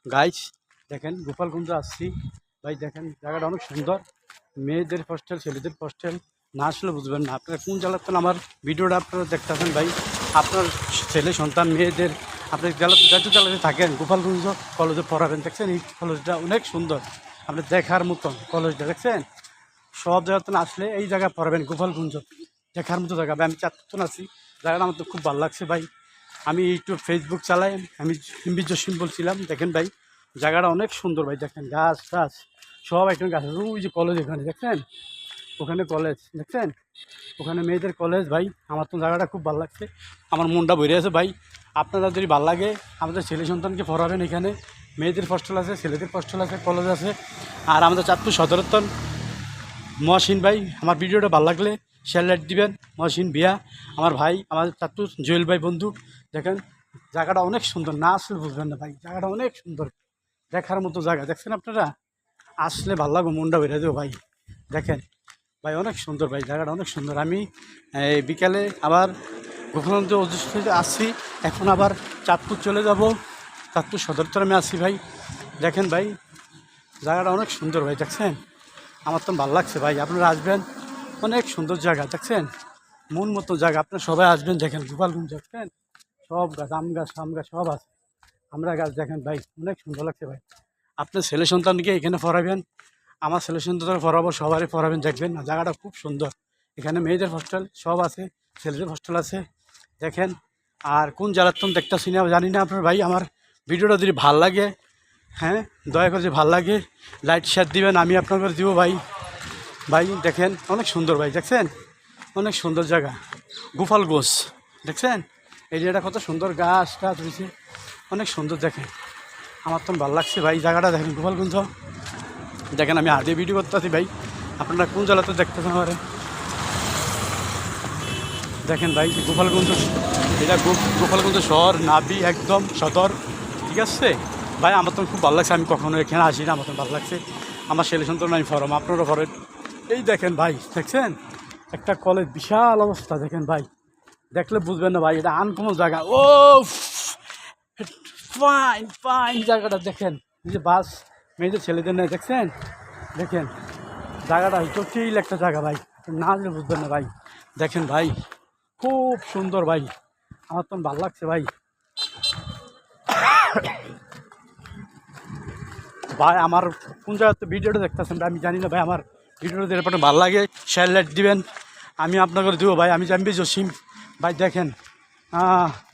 Guys দেখেন গোপালগঞ্জে আসছি ভাই। দেখেন জায়গাটা অনেক সুন্দর। মেয়েদের হোস্টেল, ছেলেদের হোস্টেল। না আসলে বুঝবেন না। আপনারা কোন জায়গাতে আমার ভিডিওটা আপনারা দেখতেছেন ভাই। আপনার ছেলে সন্তান মেয়েদের আপনি যাতে জেলাতে থাকেন গোপালগঞ্জ কলেজে পড়াবেন। দেখছেন এই কলেজটা অনেক সুন্দর, আপনি দেখার মতন কলেজটা দেখছেন। সব জায়গাতে আসলে এই জায়গায় পড়াবেন গোপালগঞ্জ, দেখার মতো জায়গা ভাই। আমি চারজন আছি, জায়গাটা আমার তো খুব ভালো লাগছে ভাই। আমি ইউটিউব ফেসবুক চালাই, আমি এমবি জসিম বলছিলাম। দেখেন ভাই জায়গাটা অনেক সুন্দর ভাই। দেখেন গাছ টাছ সব একদম গাছ। ওই যে কলেজ এখানে দেখছেন, ওখানে কলেজ দেখছেন, ওখানে মেয়েদের কলেজ ভাই। আমার তো জায়গাটা খুব ভালো লাগছে, আমার মনটা ভরে আছে ভাই। আপনারা যদি ভালো লাগে আমাদের ছেলে সন্তানকে পড়াবেন। এখানে মেয়েদের হোস্টেল আছে, ছেলেদের হোস্টেল আছে, কলেজ আছে। আর আমাদের চাঁদপুর সদরতন মহসিন ভাই, আমার ভিডিওটা ভালো লাগলে শেয়ার লাইক দিবেন। মহসিন বিয়া আমার ভাই, আমাদের চাঁদপুর জুয়েল ভাই বন্ধু। দেখেন জায়গাটা অনেক সুন্দর, না আসলে বুঝবেন না ভাই। জায়গাটা অনেক সুন্দর, দেখার মতো জায়গা। দেখছেন আপনারা, আসলে ভালো লাগবে, মনটা বেড়ে দেবো ভাই। দেখেন ভাই অনেক সুন্দর ভাই, জায়গাটা অনেক সুন্দর। আমি এই বিকালে আবার গোপালগঞ্জ অবস্থিতে আসছি, এখন আবার চাঁদপুর চলে যাব। চাঁদপুর সদরতন আমি আসছি ভাই। দেখেন ভাই জায়গাটা অনেক সুন্দর ভাই। দেখছেন আমার তো ভালো লাগছে ভাই। আপনারা আসবেন, অনেক সুন্দর জায়গা। দেখছেন মন মতো জায়গা, আপনারা সবাই আসবেন। দেখেন গোপালগঞ্জ দেখছেন সব গাছ, আম গাছ আম গাছ সব আছে, আমরা গাছ। দেখেন ভাই অনেক সুন্দর লাগছে ভাই। আপনার ছেলে সন্তানকে এখানে পড়াবেন, আমার ছেলে সন্তানকে পড়াবো, সবারই পড়াবেন। দেখবেন না জায়গাটা খুব সুন্দর। এখানে মেয়েদের হোস্টেল সব আছে, ছেলেদের হোস্টেল আছে। দেখেন আর কোন জেলার তো দেখতেছি না, জানি না আপনার ভাই। আমার ভিডিওটা যদি ভাল লাগে, হ্যাঁ দয়া করে যদি ভাল লাগে লাইক শেয়ার দিবেন, আমি আপনাকে দিব ভাই। ভাই দেখেন অনেক সুন্দর ভাই। দেখছেন অনেক সুন্দর জায়গা গোপালগঞ্জ। দেখছেন এই জায়গাটা কত সুন্দর, গাছ টাছ রয়েছে, অনেক সুন্দর। দেখেন আমার তো ভালো লাগছে ভাই জায়গাটা। দেখেন গোপালগঞ্জ দেখেন, আমি আগে ভিডিও করতে আছি ভাই। আপনারা কোন জেলাতে দেখতেছেন আমারে দেখেন ভাই। গোপালগঞ্জ এটা গোপালগঞ্জ শহর, নাবি একদম সদর, ঠিক আছে ভাই। আমার তো খুব ভালো লাগছে, আমি কখনো এখানে আসি না, আমার তো ভালো লাগছে। আমার ছেলে সন্তান আমি ফরম, আপনারও ফরেন। এই দেখেন ভাই, দেখছেন একটা কলেজ, বিশাল অবস্থা। দেখেন ভাই দেখলে বুঝবেন না ভাই, এটা আনকমন জায়গা। ও ফাইন ফাইন জায়গাটা। দেখেন এই যে বাস মেয়েদের ছেলেদের নেই, দেখছেন। দেখেন জায়গাটা জটিল একটা জায়গা ভাই, না হলে বুঝবেন না ভাই। দেখেন ভাই খুব সুন্দর ভাই, আমার তো ভালো লাগছে ভাই। ভাই আমার কোন জায়গাতে ভিডিওটা দেখতেছেন ভাই আমি জানি না ভাই। আমার ভিডিওটা দেখে পরে ভালো লাগে শেয়ার লাইক দিবেন, আমি আপনাকে দেবো ভাই। আমি জানবি জসিম ভাই। দেখেন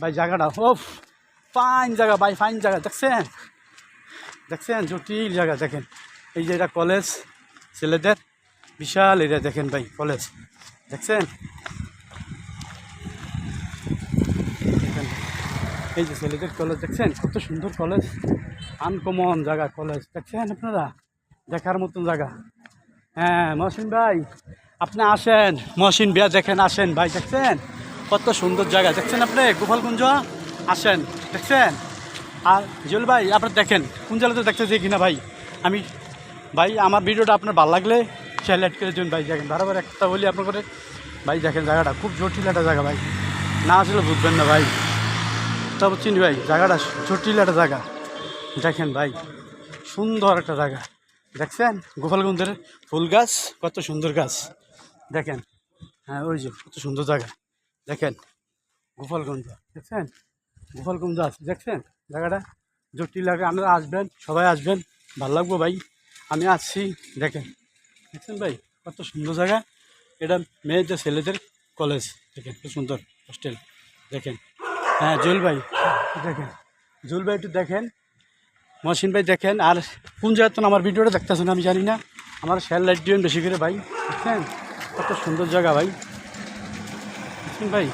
ভাই জায়গাটা ও ফাইন জায়গা ভাই, ফাইন জায়গা। দেখছেন দেখছেন জটিল জায়গা। দেখেন এই যে এটা কলেজ ছেলেদের, বিশাল এরিয়া। দেখেন ভাই কলেজ দেখছেন, দেখেন এই যে ছেলেদের কলেজ। দেখছেন কত সুন্দর কলেজ, আনকমন জায়গা কলেজ। দেখছেন আপনারা, দেখার মতন জায়গা। হ্যাঁ মহসিন ভাই আপনি আসেন, মহসিন বিয়া দেখেন, আসেন ভাই। দেখছেন কত সুন্দর জায়গা, দেখছেন আপনি গোপালগঞ্জ আসেন। দেখছেন আর জুয়েল ভাই আপনার দেখেন কোন জায়গাতে দেখতেছি কিনা ভাই। আমি ভাই আমার ভিডিওটা আপনার ভালো লাগলে শেয়ার লাইক করে দিন ভাই। দেখেন বারবার একটা বলি আপনার করে ভাই। দেখেন জায়গাটা খুব জটিল একটা জায়গা ভাই, না আসলে বুঝবেন না ভাই। তবে চিনি ভাই জায়গাটা জটিল একটা জায়গা। দেখেন ভাই সুন্দর একটা জায়গা। দেখছেন গোপালগঞ্জের ফুল গাছ, কত সুন্দর গাছ। দেখেন হ্যাঁ ওই যে কত সুন্দর জায়গা। দেখেন গোপালগঞ্জ দেখছেন, গোপালগঞ্জ আছে। দেখছেন জায়গাটা জটিল লাগে, আপনারা আসবেন, সবাই আসবেন, ভালো লাগবো ভাই। আমি আসছি। দেখেন দেখছেন ভাই কত সুন্দর জায়গা। এটা মেয়েদের ছেলেদের কলেজ। দেখেন খুব সুন্দর হোস্টেল। দেখেন হ্যাঁ জুয়েল ভাই দেখেন, জুয়েল ভাই একটু দেখেন, মহসিন ভাই দেখেন। আর কোন জায়গায় আমার ভিডিওটা দেখতেছেন আমি জানি না, আমার শেয়ার লাইট দিবেন বেশি করে ভাই। দেখছেন কত সুন্দর জায়গা ভাই। দেখছেন ভাই।